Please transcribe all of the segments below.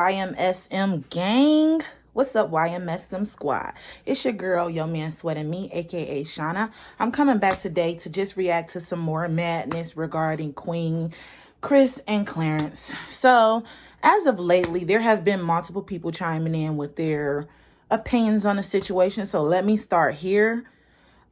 YMSM gang? What's up, YMSM squad? It's your girl, Yo Man Sweating Me, aka Shauna. I'm coming back today to just react to some more madness regarding Queen, Chris, and Clarence. So, as of lately, there have been multiple people chiming in with their opinions on the situation. So let me start here.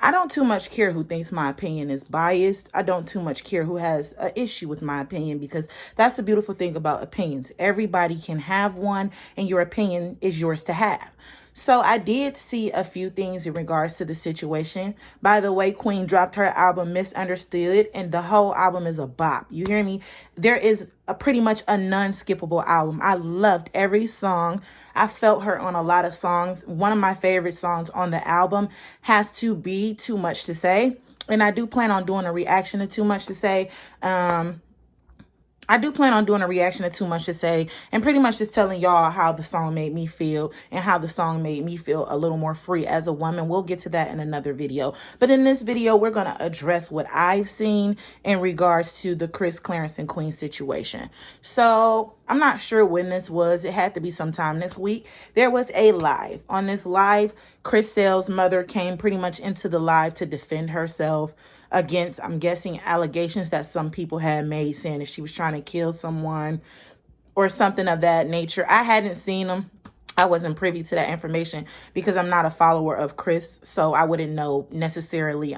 I don't too much care who thinks my opinion is biased. I don't too much care who has an issue with my opinion, because that's the beautiful thing about opinions. Everybody can have one, and your opinion is yours to have. So I did see a few things in regards to the situation. By the way, Queen dropped her album Misunderstood, and the whole album is a bop. You hear me? There is pretty much a non-skippable album. I loved every song. I felt her on a lot of songs. One of my favorite songs on the album has to be Too Much to Say. And I do plan on doing a reaction to Too Much to Say. I do plan on doing a reaction to Too Much to Say, and pretty much just telling y'all how the song made me feel and how the song made me feel a little more free as a woman. We'll get to that in another video. But in this video, we're going to address what I've seen in regards to the Chris, Clarence, and Queen situation. So I'm not sure when this was. It had to be sometime this week. There was a live. On this live, Chris Sail's mother came pretty much into the live to defend herself against, I'm guessing, allegations that some people had made, saying if she was trying to kill someone or something of that nature. I hadn't seen them. I wasn't privy to that information because I'm not a follower of Chris, so I wouldn't know necessarily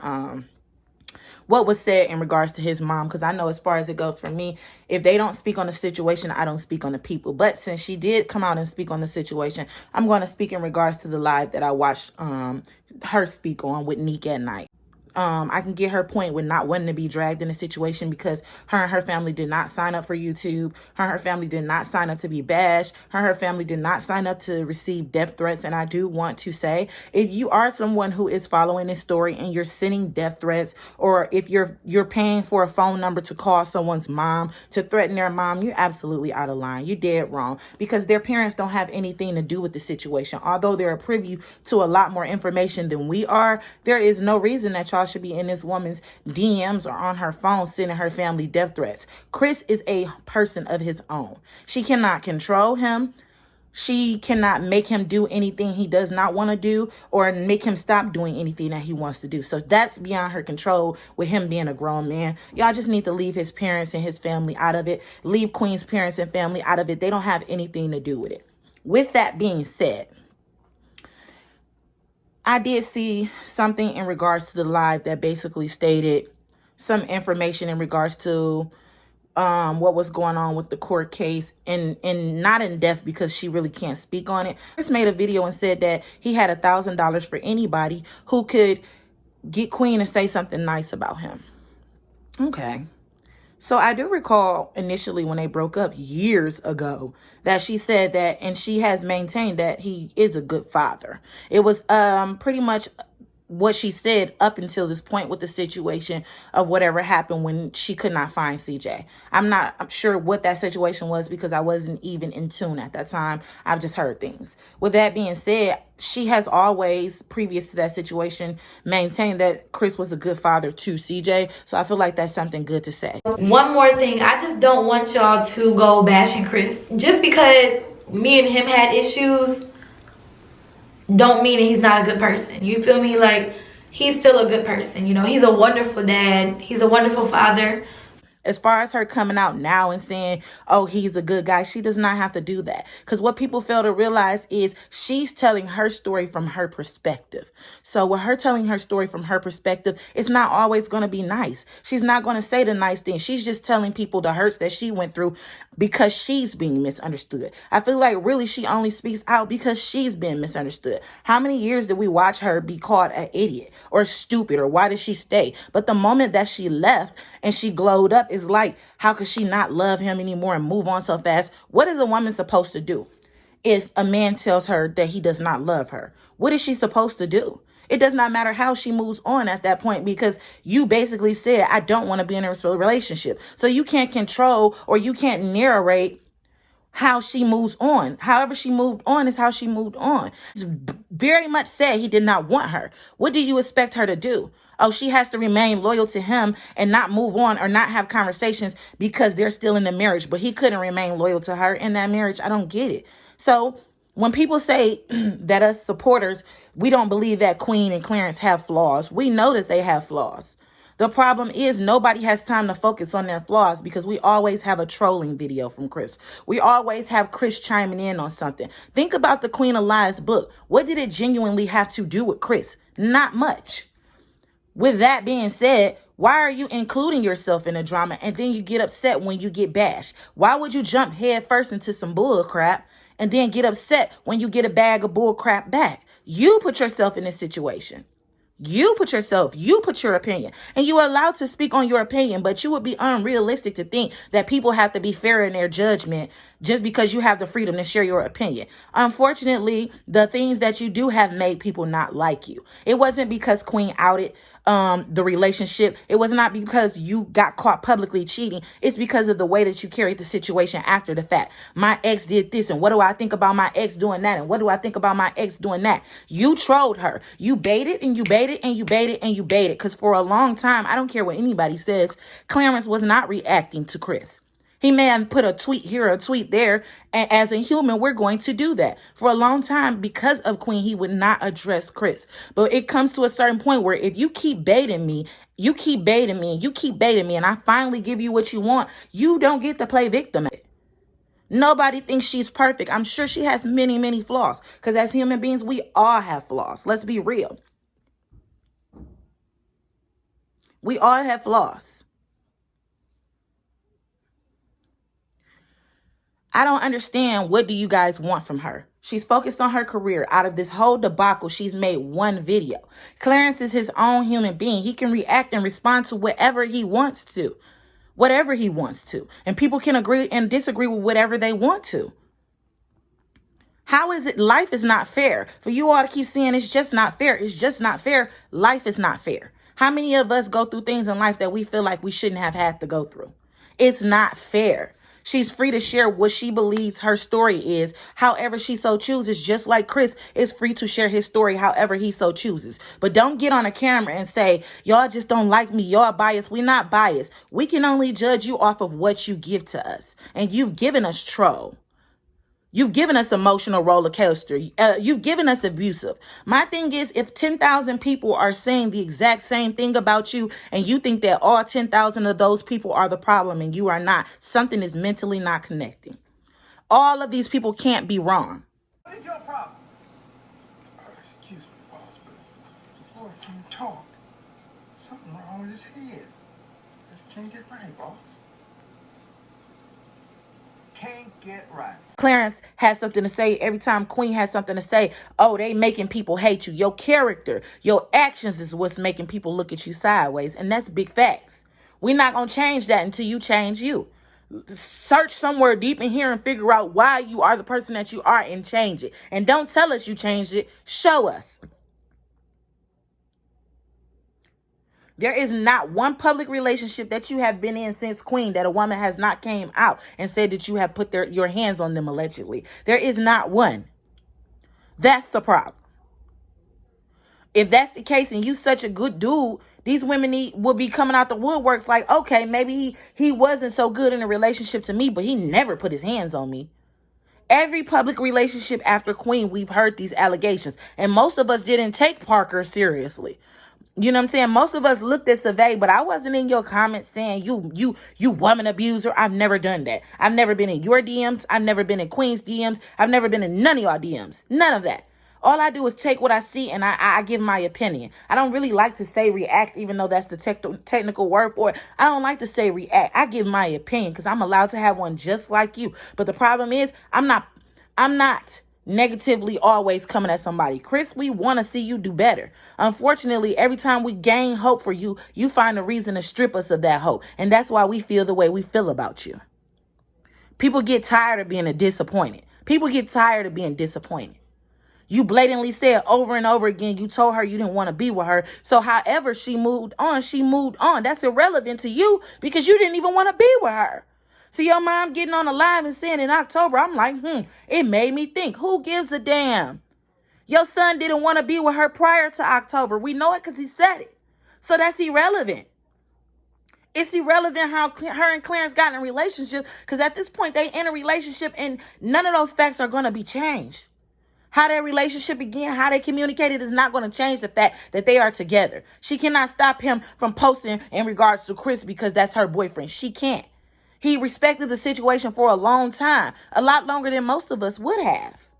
what was said in regards to his mom, because I know as far as it goes for me, if they don't speak on the situation, I don't speak on the people. But since she did come out and speak on the situation, I'm going to speak in regards to the live that I watched her speak on with Neek at night. I can get her point with not wanting to be dragged in a situation, because her and her family did not sign up for YouTube. Her and her family did not sign up to be bashed. Her and her family did not sign up to receive death threats. And I do want to say, if you are someone who is following this story and you're sending death threats, or if you're paying for a phone number to call someone's mom to threaten their mom, you're absolutely out of line. You're dead wrong, because their parents don't have anything to do with the situation. Although they're privy to a lot more information than we are, there is no reason that y'all should be in this woman's DMs or on her phone sending her family death threats. Chris is a person of his own. She cannot control him. She cannot make him do anything he does not want to do, or make him stop doing anything that he wants to do. So that's beyond her control with him being a grown man. Y'all just need to leave his parents and his family out of it. Leave Queen's parents and family out of it. They don't have anything to do with it. With that being said, I did see something in regards to the live that basically stated some information in regards to what was going on with the court case, and not in depth because she really can't speak on it. Chris made a video and said that he had $1,000 for anybody who could get Queen to say something nice about him. Okay. So I do recall initially when they broke up years ago that she said that, and she has maintained that he is a good father. It was pretty much what she said up until this point with the situation of whatever happened when she could not find CJ. I'm sure what that situation was, because I wasn't even in tune at that time. I've just heard things. With that being said, she has always, previous to that situation, maintained that Chris was a good father to CJ. So I feel like that's something good to say. One more thing, I just don't want y'all to go bashing Chris. Just because me and him had issues don't mean that he's not a good person. You feel me? Like, he's still a good person. You know, he's a wonderful dad. He's a wonderful father. As far as her coming out now and saying, oh, he's a good guy, she does not have to do that. Because what people fail to realize is she's telling her story from her perspective. So with her telling her story from her perspective, it's not always going to be nice. She's not going to say the nice thing. She's just telling people the hurts that she went through because she's being misunderstood. I feel like really she only speaks out because she's being misunderstood. How many years did we watch her be called an idiot or stupid, or why did she stay? But the moment that she left and she glowed up, is like, how could she not love him anymore and move on so fast? What is a woman supposed to do if a man tells her that he does not love her? What is she supposed to do? It does not matter how she moves on at that point, because you basically said, I don't want to be in a relationship. So you can't control, or you can't narrate how she moves on. However she moved on is how she moved on. It's very much said he did not want her. What do you expect her to do? Oh, she has to remain loyal to him and not move on or not have conversations because they're still in the marriage, but he couldn't remain loyal to her in that marriage. I don't get it. So when people say that us supporters, we don't believe that Queen and Clarence have flaws, we know that they have flaws. The problem is nobody has time to focus on their flaws because we always have a trolling video from Chris. We always have Chris chiming in on something. Think about the Queen of Lies book. What did it genuinely have to do with Chris? Not much. With that being said, why are you including yourself in a drama and then you get upset when you get bashed? Why would you jump head first into some bull crap and then get upset when you get a bag of bull crap back? You put yourself in this situation. You put your opinion, and you are allowed to speak on your opinion, but you would be unrealistic to think that people have to be fair in their judgment just because you have the freedom to share your opinion. Unfortunately, the things that you do have made people not like you. It wasn't because Queen outed the relationship. It was not because you got caught publicly cheating. It's because of the way that you carried the situation after the fact. My ex did this, and what do I think about my ex doing that? And what do I think about my ex doing that? You trolled her. You baited and you baited and you baited and you baited. Because for a long time, I don't care what anybody says, Clarence was not reacting to Chris. He may have put a tweet here or a tweet there. And as a human, we're going to do that. For a long time, because of Queen, he would not address Chris. But it comes to a certain point where if you keep baiting me, you keep baiting me, and you keep baiting me, and I finally give you what you want, you don't get to play victim. Nobody thinks she's perfect. I'm sure she has many, many flaws. Because as human beings, we all have flaws. Let's be real. We all have flaws. I don't understand. What do you guys want from her? She's focused on her career. Out of this whole debacle, she's made one video. Clarence is his own human being. He can react and respond to whatever he wants to. Whatever he wants to. And people can agree and disagree with whatever they want to. How is it? Life is not fair. For you all to keep saying it's just not fair. It's just not fair. Life is not fair. How many of us go through things in life that we feel like we shouldn't have had to go through? It's not fair. She's free to share what she believes her story is, however she so chooses, just like Chris is free to share his story however he so chooses. But don't get on a camera and say, y'all just don't like me, y'all biased. We're not biased. We can only judge you off of what you give to us. And you've given us troll. You've given us emotional roller coaster. You've given us abusive. My thing is, if 10,000 people are saying the exact same thing about you and you think that all 10,000 of those people are the problem and you are not, something is mentally not connecting. All of these people can't be wrong. What is your problem? Excuse me, boss, but the boy can't talk. Something wrong with his head. Just can't get right, boss. Can't get right. Clarence has something to say every time Queen has something to say. Oh, they making people hate you. Your character, your actions is what's making people look at you sideways. And that's big facts. We're not going to change that until you change you. Search somewhere deep in here and figure out why you are the person that you are and change it. And don't tell us you changed it. Show us. There is not one public relationship that you have been in since Queen that a woman has not came out and said that you have put your hands on them allegedly. There is not one. That's the problem. If that's the case and you such a good dude, these women will be coming out the woodworks like, okay, maybe he wasn't so good in a relationship to me, but he never put his hands on me. Every public relationship after Queen, we've heard these allegations. And most of us didn't take Parker seriously. You know what I'm saying? Most of us looked at Survey, but I wasn't in your comments saying you woman abuser. I've never done that. I've never been in your DMs. I've never been in Queen's DMs. I've never been in none of y'all DMs. None of that. All I do is take what I see and I give my opinion. I don't really like to say react, even though that's the technical word for it. I don't like to say react. I give my opinion because I'm allowed to have one just like you. But the problem is I'm not negatively always coming at somebody. Chris, we want to see you do better. Unfortunately, every time we gain hope for you, you find a reason to strip us of that hope. And that's why we feel the way we feel about you. People get tired of being disappointed. People get tired of being disappointed. You blatantly said over and over again, you told her you didn't want to be with her. So however she moved on, she moved on. That's irrelevant to you because you didn't even want to be with her. See your mom getting on the live and saying in October, I'm like, it made me think. Who gives a damn? Your son didn't want to be with her prior to October. We know it because he said it. So that's irrelevant. It's irrelevant how her and Clarence got in a relationship, because at this point they in a relationship and none of those facts are going to be changed. How their relationship began, how they communicated is not going to change the fact that they are together. She cannot stop him from posting in regards to Chris because that's her boyfriend. She can't. He respected the situation for a long time, a lot longer than most of us would have.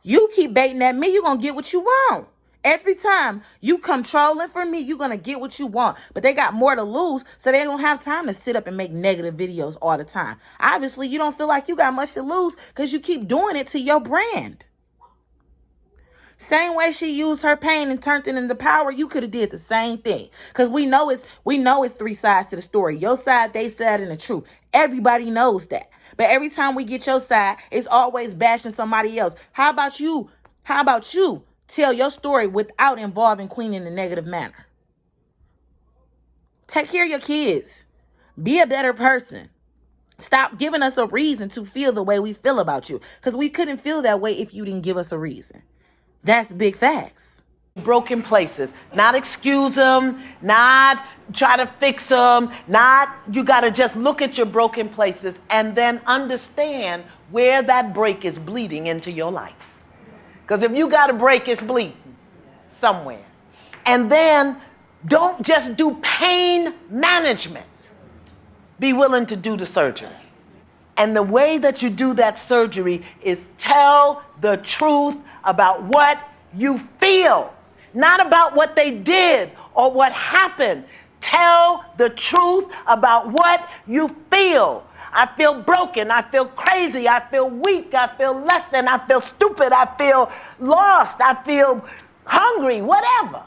You keep baiting at me, you're going to get what you want. Every time you come trolling for me, you're going to get what you want. But they got more to lose, so they don't have time to sit up and make negative videos all the time. Obviously, you don't feel like you got much to lose because you keep doing it to your brand. Same way she used her pain and turned it into power, you could have did the same thing. Because we know it's three sides to the story. Your side, they side, and the truth. Everybody knows that. But every time we get your side, it's always bashing somebody else. How about you? How about you tell your story without involving Queen in a negative manner? Take care of your kids. Be a better person. Stop giving us a reason to feel the way we feel about you. Because we couldn't feel that way if you didn't give us a reason. That's big facts. Broken places, not excuse them, not try to fix them, you got to just look at your broken places and then understand where that break is bleeding into your life. Because if you got a break, it's bleeding somewhere. And then don't just do pain management. Be willing to do the surgery. And the way that you do that surgery is tell the truth about what you feel, not about what they did or what happened. Tell the truth about what you feel. I feel broken. I feel crazy. I feel weak. I feel less than. I feel stupid. I feel lost. I feel hungry, whatever.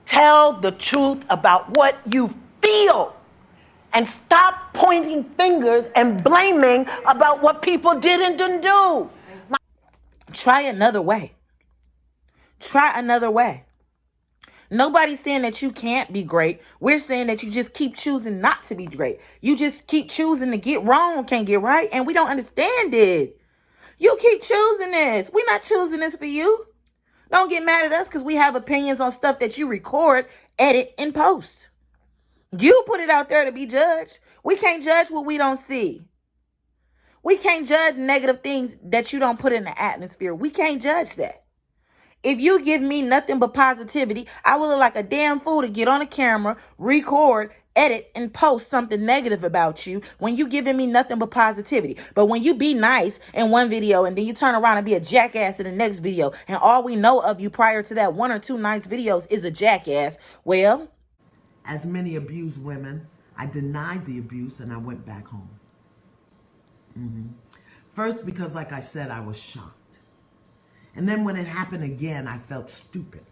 Tell the truth about what you feel. And stop pointing fingers and blaming about what people did and didn't do. Try another way. Try another way. Nobody's saying that you can't be great. We're saying that you just keep choosing not to be great. You just keep choosing to get wrong, can't get right, and we don't understand it. You keep choosing this. We're not choosing this for you. Don't get mad at us because we have opinions on stuff that you record, edit, and post. You put it out there to be judged. We can't judge what we don't see. We can't judge negative things that you don't put in the atmosphere. We can't judge that. If you give me nothing but positivity, I will look like a damn fool to get on a camera, record, edit, and post something negative about you when you giving me nothing but positivity. But when you be nice in one video and then you turn around and be a jackass in the next video, and all we know of you prior to that 1 or 2 nice videos is a jackass, well... As many abused women, I denied the abuse and I went back home. First, because like I said, I was shocked. And then when it happened again, I felt stupid.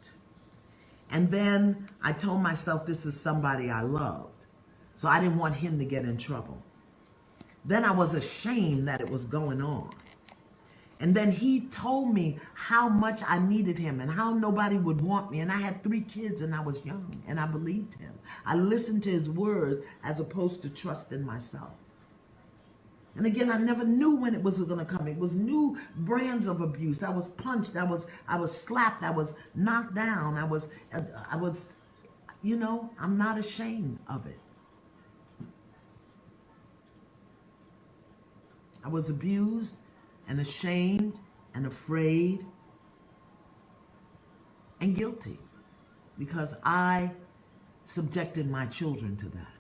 And then I told myself this is somebody I loved. So I didn't want him to get in trouble. Then I was ashamed that it was going on. And then he told me how much I needed him and how nobody would want me. And I had 3 kids and I was young and I believed him. I listened to his words as opposed to trusting myself. And again, I never knew when it was going to come. It was new brands of abuse. I was punched. I was slapped. I was knocked down. I was, I'm not ashamed of it. I was abused and ashamed and afraid and guilty because I subjected my children to that.